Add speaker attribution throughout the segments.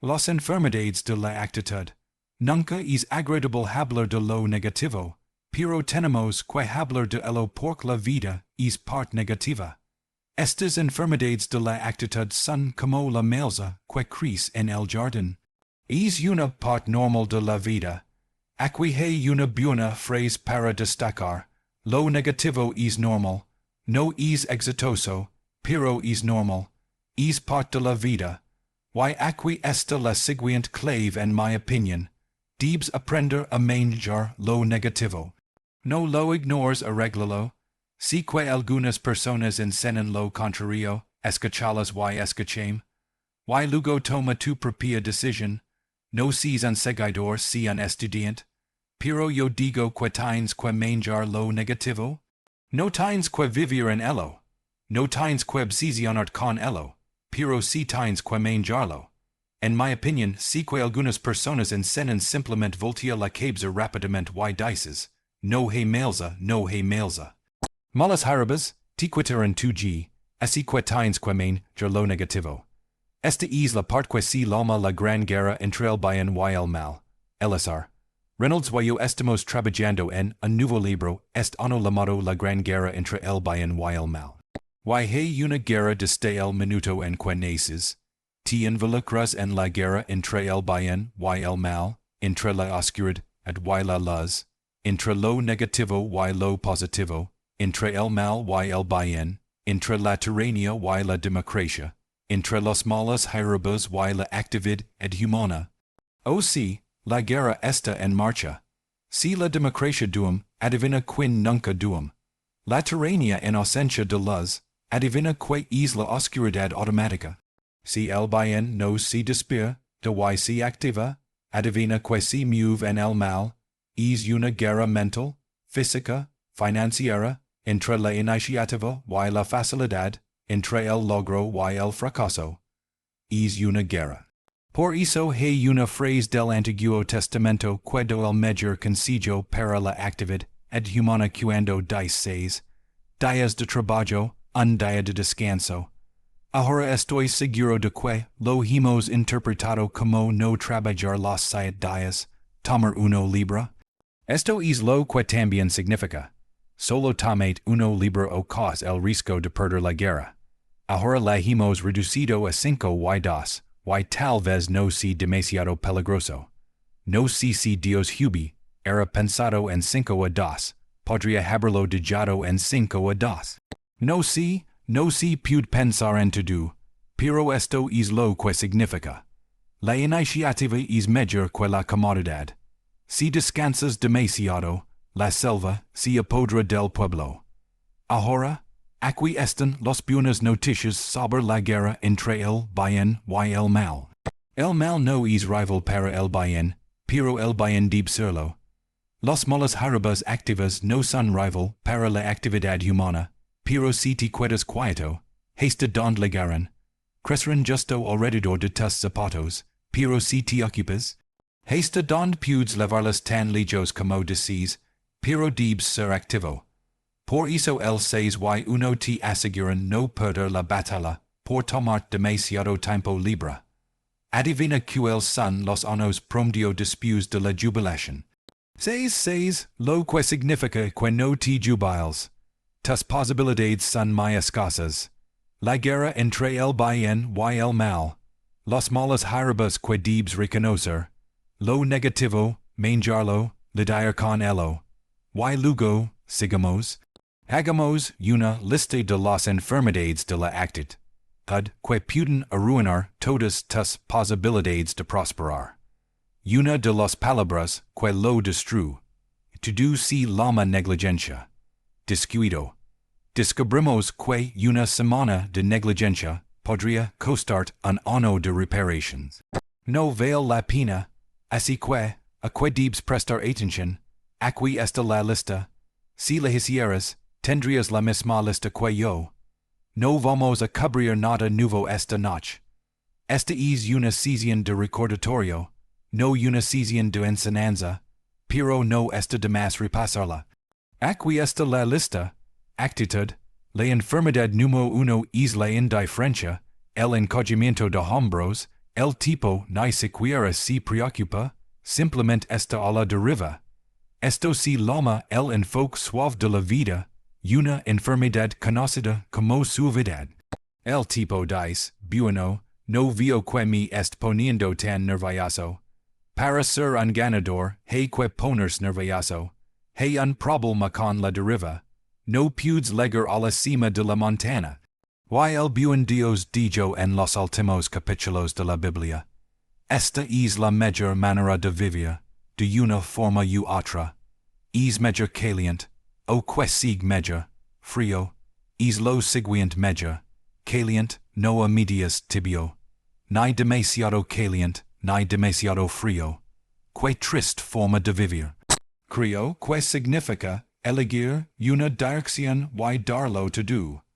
Speaker 1: Las enfermedades de la actitud. Nunca es agradable hablar de lo negativo, pero tenemos que hablar de ello porque la vida es part negativa. Estas enfermedades de la actitud son como la maleza que crece en el jardín. Es una part normal de la vida. Aquí hay una buena frase para destacar. Lo negativo es normal. No es exitoso, pero es normal. Es part de la vida. Y aquí está la siguiente clave en mi opinión. Debes aprender a manejar lo negativo. No lo ignores, arréglalo. Si que algunas personas enseñan lo contrario, escuchalas y escuchem. Y luego toma tu propia decisión. No seas un seguidor, si un estudiante. Pero yo digo que tienes que manejar lo negativo. No tienes que vivir en ello. No tienes que obsesionar con ello. Pero si tienes que manejarlo. En mi opinión, si que algunas personas enseñan simplemente voltea la cabeza rápidamente y dices, no hay maleza, no hay maleza. Malas harabas, te quitaran tu g, así que tienes que manejar lo negativo. Esta es la parte que se llama la gran guerra entre el bien y el mal. Elazar. Reynolds y yo estamos trabajando en un nuevo libro, ano llamado La Gran Guerra entre el bien y el mal. Y hay una guerra desde el minuto en que naces. Te involucras en la guerra entre el bien y el mal, entre la oscuridad y la luz, entre lo negativo y lo positivo, entre el mal y el bien, entre la tiranía y la democracia, entre los malos harabas y la actividad humana. O sí, la guerra está en marcha. Si la democracia duum, adivina quien nunca duum. La tiranía en ausencia de luz, adivina que es la oscuridad automática. Si el bien no se despierta, de y se activa, adivina que se mueve en el mal, es una guerra mental, física, financiera, entre la iniciativa y la facilidad, entre el logro y el fracaso. Es una guerra. Por eso hay una frase del Antiguo Testamento que do el mejor consejo para la actividad humana cuando dices, días de trabajo, un día de descanso. Ahora estoy seguro de que lo hemos interpretado como no trabajar los 7 días, tomar uno libre. Esto es lo que también significa. Solo tomate uno libre o cos el riesgo de perder la guerra. Ahora la hemos reducido a 5 y 2, y tal vez no sea demasiado peligroso. No sé si Dios era pensado en 5 a 2, podría haberlo dejado en 5 a 2. No sé pude pensar en todo, pero esto es lo que significa. La iniciativa es mejor que la comodidad. Si descansas demasiado, la selva se apodera del pueblo. Ahora, aquí están las buenas noticias sobre la guerra entre el bien y el mal. El mal no es rival para el bien, pero el bien debe serlo. Las malas harabas activas no son rival para la actividad humana. Pero si te quedas quieto, hasta donde llegarán. Crecerán justo alrededor de tus zapatos, pero si te ocupas, hasta donde puedes llevarlas tan lejos como desees, pero debes ser activo. Por eso el 6 y 1 te aseguran no perder la batalla, por tomar demasiado tiempo libre. Adivina cuáles son los años promedio después de la jubilación. 6, lo que significa que no te jubilas. Tus posibilidades son muy escasas. La guerra entre el bien y el mal. Las malas harabas que debes reconocer. Lo negativo, manejarlo, lidiar con ello. Y luego, sigamos. Hagamos una lista de las enfermedades de la actitud, que pueden arruinar todas tus posibilidades de prosperar. Una de las palabras que lo destruye. Todo se llama negligencia. Descuido. Descubrimos que una semana de negligencia podría costar un año de reparaciones. No vale la pena, así que, a que debes prestar atención, aquí está la lista. Si la hicieras, tendrías la misma lista que yo. No vamos a cubrir nada nuevo esta noche. Esta es una sesión de recordatorio, no una sesión de enseñanza, pero no está de más repasarla. Aquí está la lista. Actitud, la enfermedad número 1 es la indiferencia, el encogimiento de hombros, El tipo ni siquiera se preocupa, simplemente está a la deriva. Esto se llama el enfoque suave de la vida, una enfermedad conocida como suavidad. El tipo dice, bueno, no veo que me est poniendo tan nervioso. Para ser un ganador, hay que ponerse nervioso. Hay un problema con la deriva. No puedes llegar a la cima de la montaña. Y el buen Dios dijo en los últimos capítulos de la Biblia. Esta es la mejor manera de vivir, de una forma u otra. Es mejor caliente, o que sigue mejor, frío. Es lo siguiente mejor, caliente, no a medias tibio. Ni demasiado caliente, ni demasiado frío. Que triste forma de vivir. Creo que significa elegir una dirección y darlo todo.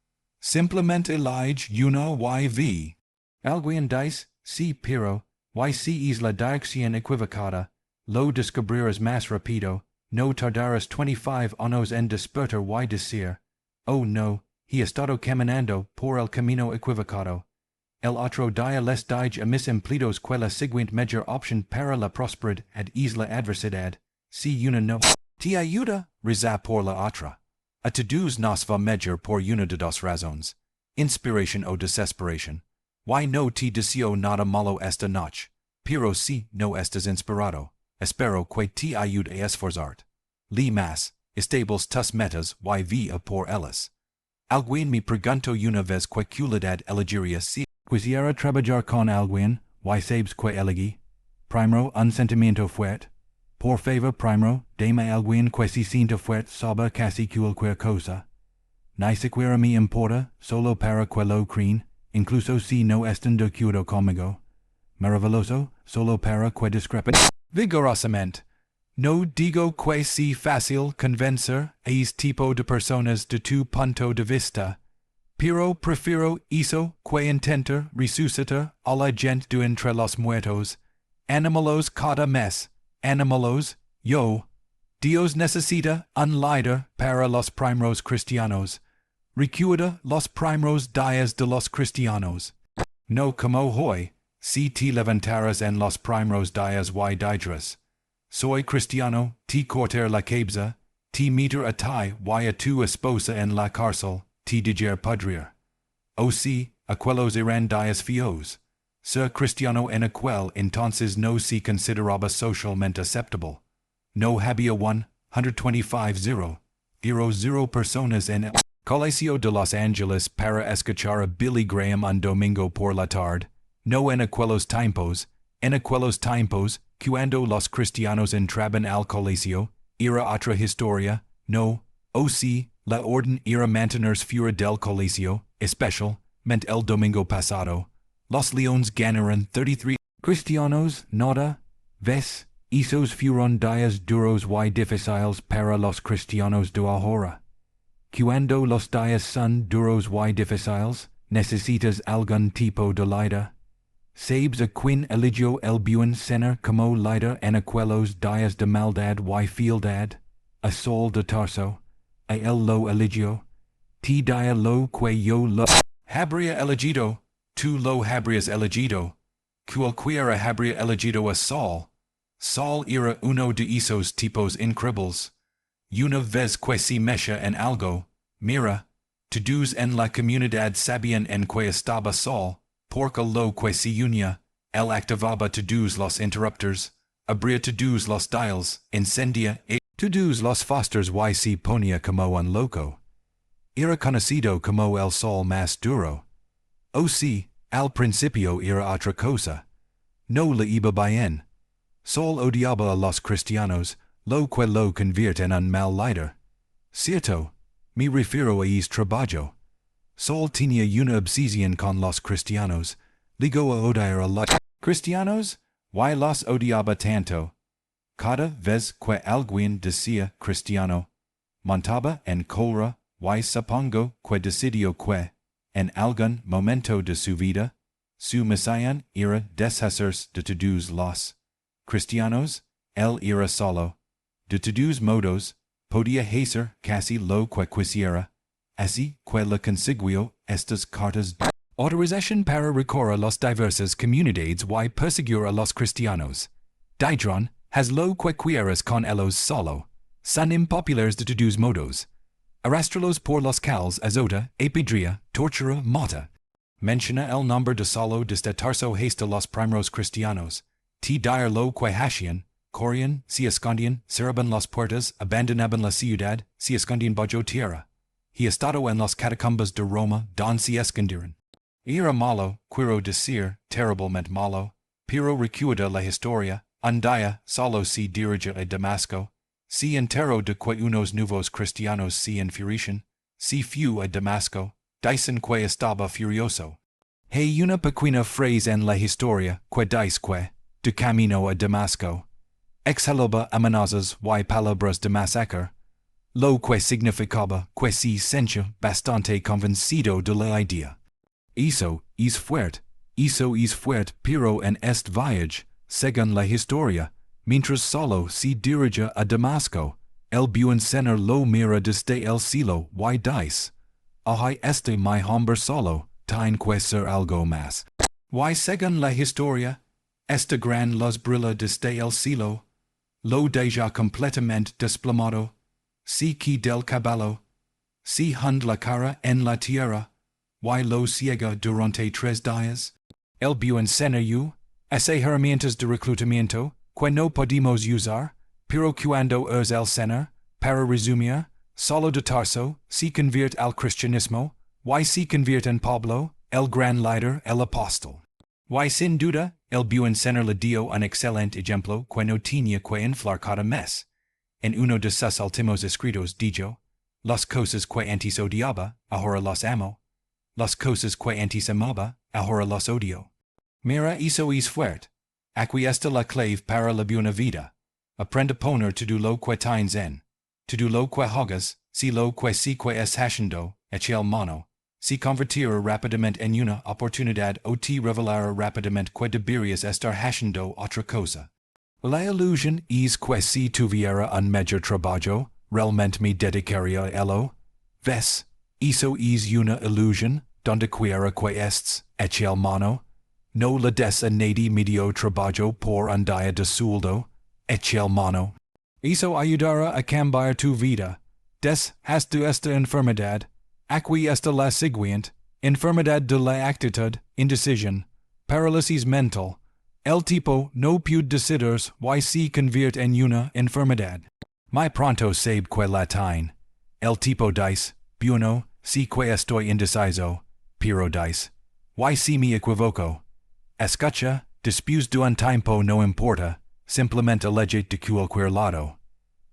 Speaker 1: Simplemente elige una y vi. Alguien dice, sí, pero, y si es la dirección equivocada, lo descubrirás más rápido, no tardarás 25 años en despertar y decir, oh no, he estado caminando por el camino equivocado. El otro día les dije a mis empleados que la siguiente mejor opción para la prosperidad es la adversidad. Si una no te ayuda, reza por la otra. A todos nos va mejor por una de dos razones. Inspiración o desesperación. Y no te deseo nada malo esta noche, pero si no estás inspirado, espero que te ayude a esforzarte. Li más, estables tus metas y via por ellas. Alguien me preguntó una vez que cualidad elegiría si quisiera trabajar con alguien, y sabes que elegí. Primero, un sentimiento fuerte. Por favor, primero, dame alguien que se sienta fuerte sobre casi cualquier cosa. Ni siquiera me importa, solo para que lo creen, incluso si no están de acuerdo conmigo. Maravilloso, solo para que discrepen vigorosamente. No digo que sea fácil convencer a este tipo de personas de tu punto de vista, pero prefiero eso que intentar resucitar a la gente de entre los muertos. Animalos cada mes. Animalos, yo. Dios necesita un líder para los primeros cristianos. Recuerda los primeros días de los cristianos. No como hoy, si te levantaras en los primeros días y dijeras, soy cristiano, te cortar la cabeza, te meter a ti y a tu esposa en la cárcel, te dijer pudrir. O si, aquellos eran días feos. Ser cristiano en aquel entonces no se consideraba socialmente aceptable. No había 125,000 personas en el Colegio de Los Ángeles para escuchar a Billy Graham un domingo por la tarde. No en aquellos tiempos, cuando los cristianos entraban al colegio, era otra historia. No, o si, la orden era mantenerse fuera del colegio, especialmente el domingo pasado. Los Leones ganaron 33 cristianos, nada. ¿Ves? Esos fueron días duros y difíciles para los cristianos de ahora. Cuando los días son duros y difíciles, necesitas algún tipo de líder. ¿Sabes a quién eligió el buen señor como líder en aquellos días de maldad y fealdad? A Saul de Tarso. A él lo eligió. Te dia lo que yo lo habría elegido. Tú lo habrías elegido. Cualquiera habría elegido a Saul. Saul era uno de esos tipos increíbles. Una vez que se mecha en algo, mira, todos en la comunidad sabían en que estaba Saul, porque lo que se unía, él activaba todos los interrupters, abría todos los dials, encendía todos los fosters y se ponía como un loco. Era conocido como el Saul más duro. O sí, al principio era otra cosa. No le iba bien. Saul odiaba a los cristianos, lo que lo convierte en un mal líder. Cierto, me refiero a este trabajo. Saul tenía una obsesión con los cristianos, ligó a odiar a los cristianos, y los odiaba tanto. Cada vez que alguien decía cristiano, montaba en cólera, y supongo que decidió que, en algún momento de su vida, su misión era deshacerse de todos los cristianos. Él era solo. De todos modos, podía hacer casi lo que quisiera, así que le consiguió estas cartas Autorización para recorrer los diversas comunidades y perseguir a los cristianos. Didron, has lo que quieras con ellos solo. Son impopulares de todos modos. Arrastralos por los cals azota, epidria, tortura, mata. Menciona el nombre de solo desde Tarso hasta los primeros cristianos. Te dire lo que hacían, corrían, se escondían, cerraban las puertas, abandonaban la ciudad, se escondían bajo tierra. He estado en las catacumbas de Roma, don se escondieron. Era malo, quiero decir, terriblemente malo, pero recuerda la historia, un día solo se dirige a Damasco, se enteró de que unos nuevos cristianos se enfurecen, se fue a Damasco, dicen que estaba furioso. Hay una pequeña frase en la historia que dice que, de camino a Damasco, exhalaba amenazas y palabras de masacre, lo que significaba que se sentía bastante convencido de la idea. Eso es fuerte, pero en este viaje, según la historia, mientras solo se dirige a Damasco, el buen señor lo mira desde el cielo y dice, "Ay, este mi hombre solo, tiene que ser algo más." Y según la historia, este gran luz brilla desde el cielo, lo deja completamente desplomado, se que del caballo, se hunde la cara en la tierra, y lo ciega durante 3 días. El buen señor, hace herramientas de reclutamiento, que no podemos usar, pero cuando es el señor, para resumir, solo de Tarso, se convierte al cristianismo, y se convierte en Pablo, el gran líder, el apóstol. Y sin duda, el buen señor le dio un excelente ejemplo que no tenía que inflar cada mes. En uno de sus últimos escritos dijo, las cosas que antes odiaba, ahora las amo. Las cosas que antes amaba, ahora las odio. Mira, eso es fuerte. Aquí está la clave para la buena vida. Aprende a poner todo lo que tienes en. Todo lo que hagas, si lo que sí que es haciendo, echa el mano. Si convertirá rápidamente en una oportunidad o te revelará rápidamente que deberías estar haciendo otra cosa. La ilusión es que si tuviera un mejor trabajo, realmente me dedicaría a ello. ¿Ves? Eso es una ilusión, donde quiera que estés, echa el mano. No le des a nadie medio trabajo por un día de sueldo, echa el mano. Eso ayudará a cambiar tu vida. Has de esta enfermedad. Aquí está la siguiente, enfermedad de la actitud, indecisión, parálisis mental. El tipo no puede decidir y se convierte en una enfermedad. Muy pronto sabe que la tiene. El tipo dice, bueno, sí que estoy indeciso, pero dice, y si me equivoco. Escucha, después de un tiempo no importa, simplemente elige de cualquier lado.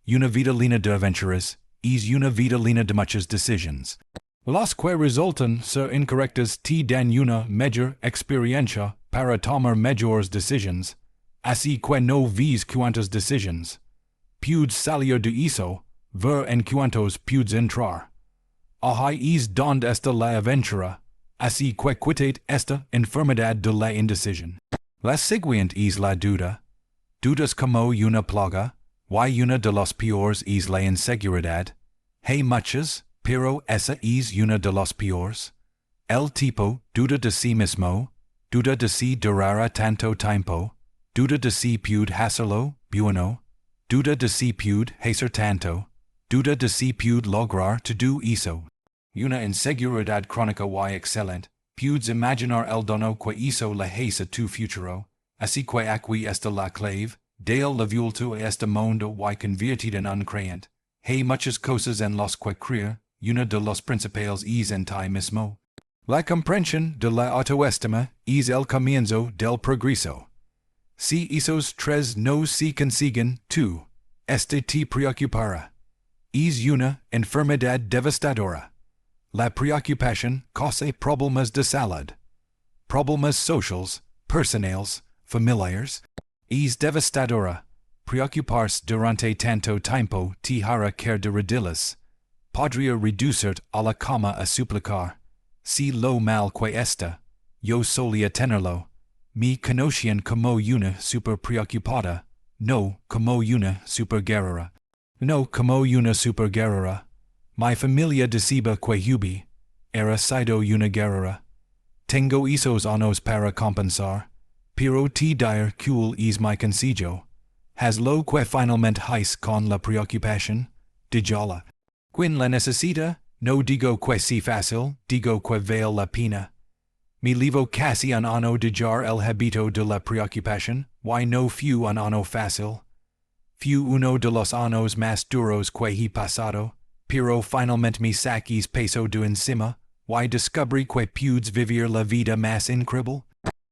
Speaker 1: Una vida llena de aventuras es una vida llena de muchas decisiones. Las que resultan ser incorrectas te dan una mejor experiencia para tomar mejores decisiones, así que no ves cuántas decisiones. Puedes salir de eso, ver en cuántos puedes entrar. Ahí es donde está la aventura, así que quítate esta enfermedad de la indecisión. La siguiente es la duda. Dudas como una plaga, y una de las peores es la inseguridad. Hay muchas, pero esa es una de las peores. El tipo duda de sí mismo, duda de si durará tanto tiempo, duda de si puede hacerlo, bueno, duda de si puede hacer tanto, duda de si puede lograr todo eso. Una inseguridad crónica y excelente, puedes imaginar el dono que hizo la hace tu futuro, así que aquí está la clave, del la vuelta a este mundo y convertido en un creyente. Hay muchas cosas en las que creer, una de las principales es en ti mismo. La comprensión de la autoestima es el comienzo del progreso. Si esos 3 no se consiguen, tú, este te preocupará. Es una enfermedad devastadora. La preocupación causa problemas de salud, problemas sociales, personales, familiares. Es devastadora. Preocuparse durante tanto tiempo te hará caer de rodillas. Podría reducirte a la cama a suplicar. Si lo mal que está, yo solía tenerlo. Me conocían como una super preocupada, no como una super guerrera. No como una super guerrera. Mi familia decía que Hubi era sido una guerrera. Tengo esos anos para compensar, pero te dire cuál es mi consejo. Has lo que finalmente hais con la preocupación, díjala. Quien la necesita, no digo que si fácil, digo que vale la pena. Mi levo casi un anno dejar el habito de la preocupación, y no fu un anno fácil. Fu uno de los años más duros que he pasado, pero finalmente me saquis peso de encima, y descubrí que pudes vivir la vida más increíble.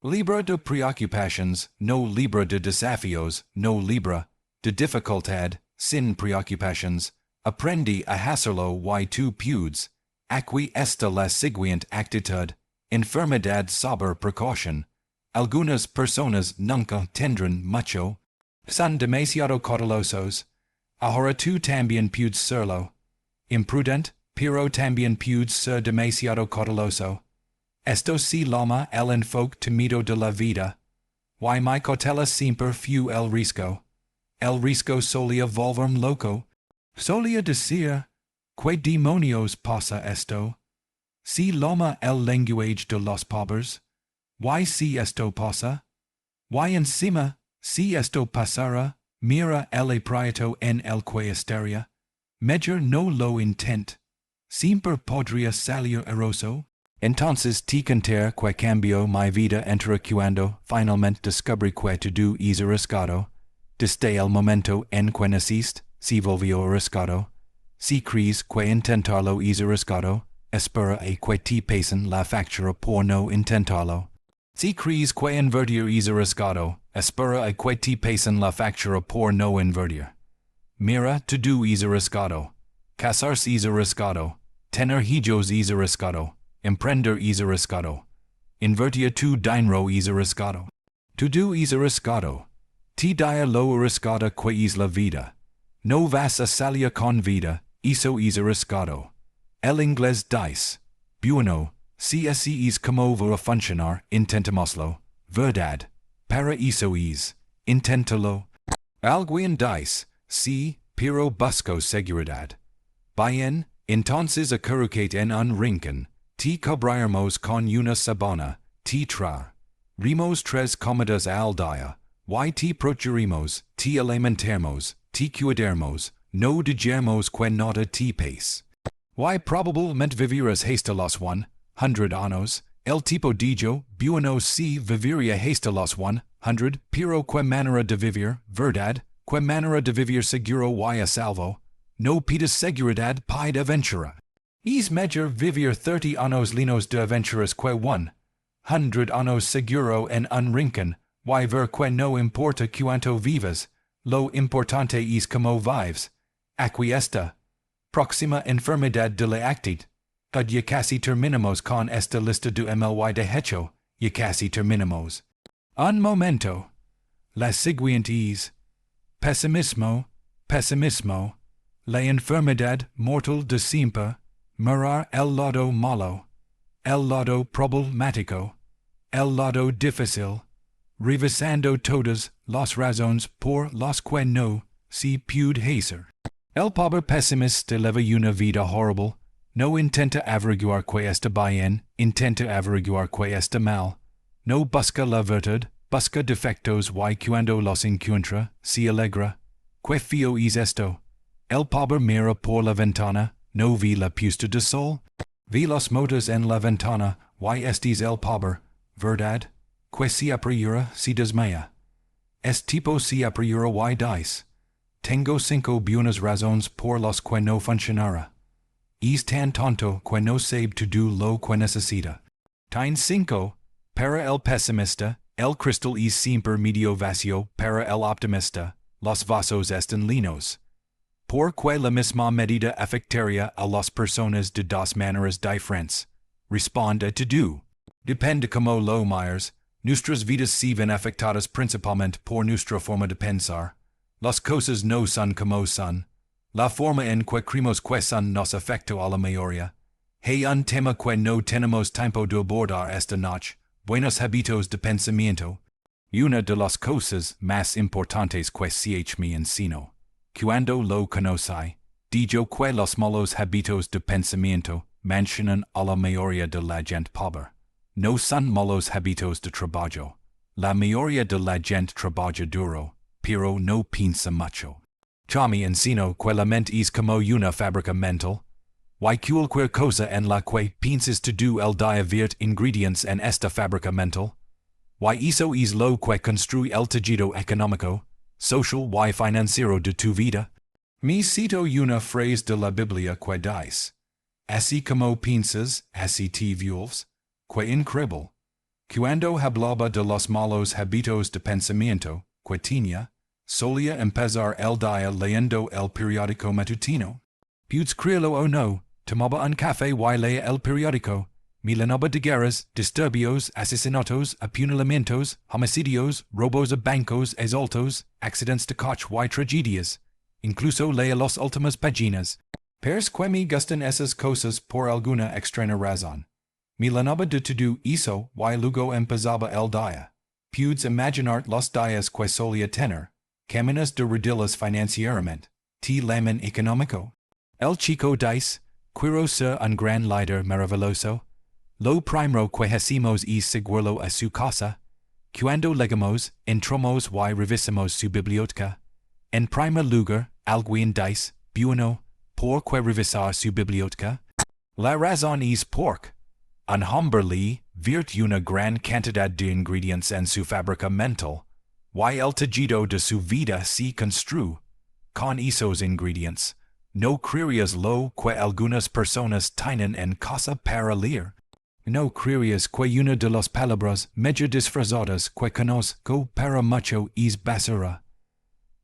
Speaker 1: Libre de preocupaciones, no libre de desafíos, no libre de dificultad, sin preocupaciones. Aprendí a hacerlo y tú pudes. Aquí está la siguiente actitud. Enfermedad sobre precaución. Algunas personas nunca tendrán mucho. Son demasiado cautelosos. Ahora tú también puedes serlo. Imprudent, pero también puedes ser demasiado cauteloso. Esto se llama el enfoque temido de la vida. Y mi cautela siempre fu el risco. El risco solía volverme loco. Solía decir, ¿qué demonios pasa esto? Se llama el lenguaje de los pobres. Y si esto pasa? Y encima, si esto pasara, mira el aprieto en el que estaría. Mejor no lo intent. Siempre podría salir eroso. Entonces te contar que cambió mi vida entre cuando finalmente descubrí que todo es arriesgado. Desde el momento en que naciste, se volvió arriesgado. Si crees que intentarlo es arriesgado, espera a que te pasen la factura por no intentarlo. Si crees que invertir es arriesgado, espera a que te pasen la factura por no invertir. Mira, todo es arriesgado. Casarse es arriesgado. Tener hijos es arriesgado. Emprender es arriesgado. Invertir tu dinero es arriesgado. Todo es arriesgado. Te dia lo arriesgada que es la vida. No vas a salir con vida, eso es arriesgado. El inglés dice, bueno, si así es como va a funcionar, intentémoslo, verdad. Para eso es, inténtalo. Alguien dice, sí, pero busco seguridad. Bien, entonces acurrucate en un rincón, te cubriremos con una sabana, te traeremos 3 comidas al día, y te procuremos, te alimentaremos, te cuidaremos, no dejaremos que nada te pase. Y probablemente vivirás hasta los 100 años, el tipo dijo, bueno si viviría hasta los 100, pero que manera de vivir, verdad, que manera de vivir seguro y a salvo. No pidas seguridad pide aventura. Es mejor vivir 30 años llenos de aventuras que 100 años seguro en un rincón, y ver que no importa cuánto vivas, lo importante es cómo vives. Aquí está. Próxima enfermedad de la actitud. Ya casi terminamos con esta lista de MLY de hecho, ya casi terminamos. Un momento. La siguiente es pesimismo, pesimismo. La enfermedad mortal de siempre, mirar el lado malo, el lado problemático, el lado difícil, revisando todas las razones por las que no se puede hacer. El pobre pesimista lleva una vida horrible, no intenta averiguar que está bien, intenta averiguar que está mal, no busca la virtud, busca defectos y cuando los encuentra, se alegra. ¿Qué feo es esto? El pobre mira por la ventana, no vi la puesta de sol. Vi los motos en la ventana, y este es el pobre, verdad? Que se apresura, se desmaya. Es tipo se apresura y dice. Tengo 5 buenas razones por las que no funcionará. Es tan tonto que no sabe todo lo que necesita. Tiene 5. Para el pesimista, el cristal es siempre medio vacío, para el optimista, los vasos están llenos. Porque la misma medida afectaría a las personas de 2 maneras diferentes. Responde a todo. Depende como lo mires, nuestras vidas se ven afectadas principalmente por nuestra forma de pensar. Las cosas no son como son. La forma en que creemos que son nos afecta a la mayoría. Hay un tema que no tenemos tiempo de abordar esta noche, buenos hábitos de pensamiento. Una de las cosas más importantes que se me enseñó. Cuando lo conocí, dijo que los malos hábitos de pensamiento mencionan a la mayoría de la gente pobre. no son malos habitos de trabajo. La mayoría de la gente trabaja duro, pero no piensa mucho. Chami encino que la mente es como una fábrica mental. Y cualquier cosa en la que piensas todo el día virt ingredients en esta fábrica mental. Y eso es lo que construye el tejido económico, social y financiero de tu vida. Me cito una frase de la Biblia que dice, así como piensas, así te vuelves. Que increíble. Cuando hablaba de los malos hábitos de pensamiento, que tenía, solía empezar el día leyendo el periódico matutino. Puedes creerlo o no, tomaba un café y leía el periódico. Milenaba de guerras, disturbios, asesinatos, apuñalamientos, homicidios, robos a bancos, asaltos, accidentes de coche y tragedias. Incluso leía las últimas páginas. Pers que me gustan esas cosas por alguna extraña razón. Milenaba de todo eso y luego empezaba el día. Puedes imaginar los días que solía tener. Caminas de rodillas financieramente. Te lamen económico. El chico dice, quiero ser un gran líder maravilloso. Lo primero que hacemos es seguirlo a su casa. Cuando llegamos, entramos y revisamos su biblioteca. En primer lugar, alguien dice, bueno, ¿por qué revisar su biblioteca? La razón es porque un hombre lee virt una gran cantidad de ingredientes en su fábrica mental, y el tejido de su vida se construye con esos ingredientes. No creerías lo que algunas personas tienen en casa para leer. No creerías que una de las palabras medio disfrazadas que conozco para mucho es basura.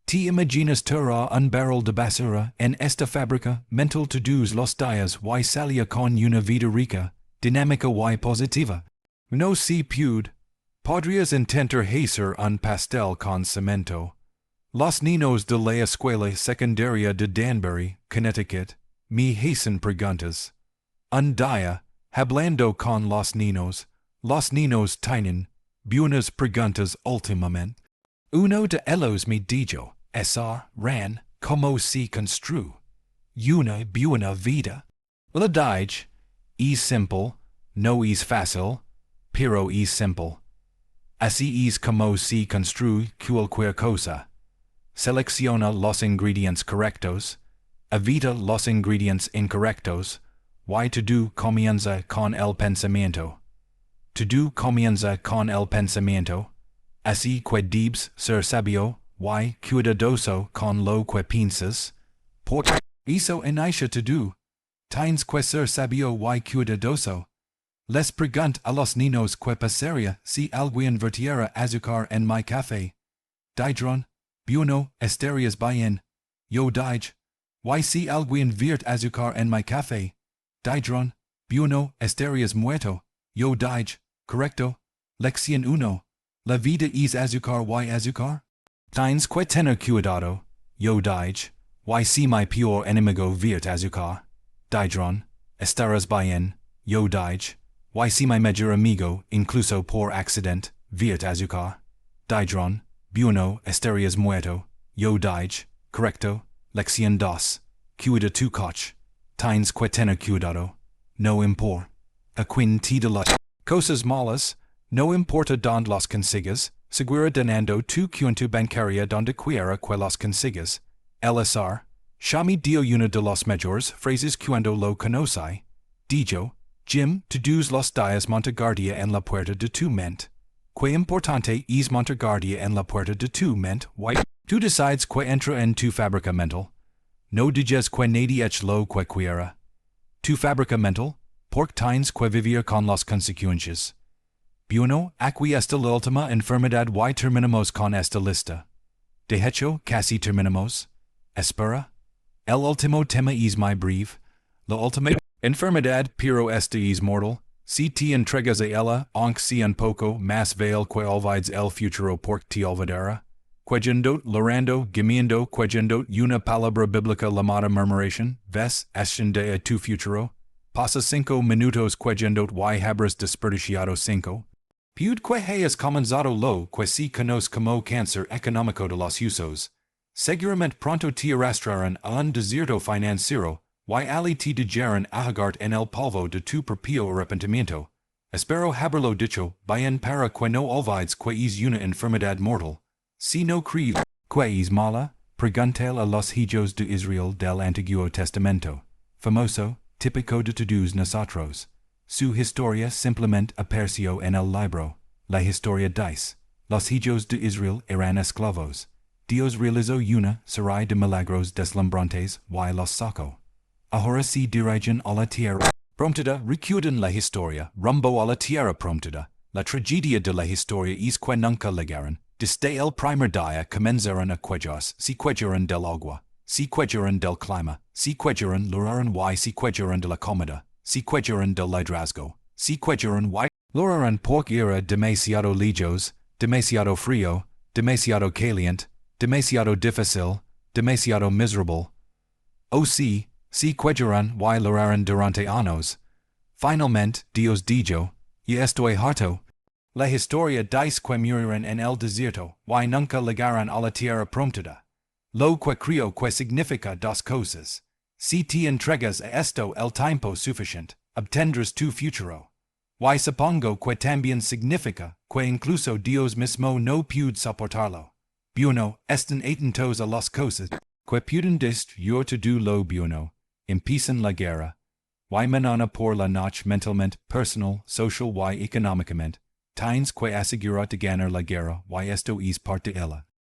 Speaker 1: ¿Te imaginas tirar un barril de basura en esta fábrica mental todos los días y salir con una vida rica, dinámica y positiva? No se puede. Podrías intentar hacer un pastel con cemento. Los niños de la escuela secundaria de Danbury, Connecticut, me hacen preguntas. Un día, hablando con los niños tienen buenas preguntas últimamente. Uno de ellos me dijo, ran, cómo se construye una buena vida. Le dije, es simple, no es fácil, pero es simple. Así es como se construye cualquier cosa. Selecciona los ingredientes correctos, evita los ingredientes incorrectos, y todo comienza con el pensamiento. Todo comienza con el pensamiento, así que debes ser sabio y cuidadoso con lo que piensas. Por eso inicia todo. Tienes que ser sabio y cuidadoso. Les pregunto a los niños que pasaría si alguien vertiera azúcar en mi café. Dirán, bueno, estarías bien. Yo digo, y si alguien vierte azúcar en mi café. Dirán, bueno, estarías muerto. Yo digo, correcto. Lección 1. La vida es azúcar y azúcar. Tienes que tener cuidado. Yo digo, y si mi peor enemigo vierte azúcar. Dirán, estarás bien. Yo digo, y si mi mejor amigo, incluso por accidente, vierte azúcar. Dirán, bueno, estarías muerto. Yo digo, correcto. Lección 2. Cuida tu coche. Tienes que tener cuidado. No importa. A quien te de las cosas malas, no importa donde los consigas, segura donando tu cuenta bancaria donde quiera que los consigas. LSR. Shami dio una de las mejores phrases cuando lo conocí. Dijo, Jim, todos los días monta guardia en la puerta de tu mente. Que importante es montar guardia en la puerta de tu mente, y tú decides que entra en tu fábrica mental. No digas que nadie es lo que quiera. Tu fábrica mental, porque tienes que vivir con las consecuencias. Bueno, aquí está la última enfermedad y terminamos con esta lista. De hecho, casi terminamos. Espera. El último tema es muy breve. La última enfermedad, pero esta es mortal. Si te entregas a ella, aunque sea un poco más vale que olvides el futuro porque te olvidará. Quejando, llorando, gimiendo, quejando, una palabra bíblica llamada murmuración, ves, ascende a tu futuro. Pasa 5 minutos quejando y habrás desperdiciado 5. Puede que hayas comenzado lo que se conoce como cáncer económico de los usos. Seguramente pronto te arrastrarán a un desierto financiero, y ali te dejarán ahogar en el polvo de tu propio arrepentimiento. Espero haberlo dicho, bien para que no olvides que es una enfermedad mortal. Si no crees que es mala, preguntel a los hijos de Israel del Antiguo Testamento. Famoso, típico de todos nosotros. Su historia simplemente apareció en el libro. La historia dice, los hijos de Israel eran esclavos. Dios realizó una serie de milagros deslumbrantes y los sacó. Ahora se dirigen a la tierra prometida, recuerdan la historia, rumbo a la tierra prometida. La tragedia de la historia es que nunca llegaron. Desde el primer día comenzaron a quejarse, si quejaron del agua, si quejaron del clima, si quejaron loraron y si quejaron de la comida, si quejaron del liderazgo, si quejaron y loraron porque era demasiado lejos, demasiado frío, demasiado caliente, demasiado difícil, demasiado miserable. O si quejaron y loraron durante años. Finalmente, Dios dijo, ya estoy harto. La historia dice que murieron en el desierto y nunca llegaron a la tierra prometida. Lo que creo que significa dos cosas. Si te entregas a esto el tiempo suficiente, obtendrás tu futuro. Y supongo que también significa que incluso Dios mismo no puede soportarlo. Bueno, están atentos a las cosas que pueden destruir todo lo bueno. Empiezan la guerra. Y mañana por la noche mentalmente, personal, social y económicamente. Tienes que asegurar de ganar la guerra y esto es parte de ella.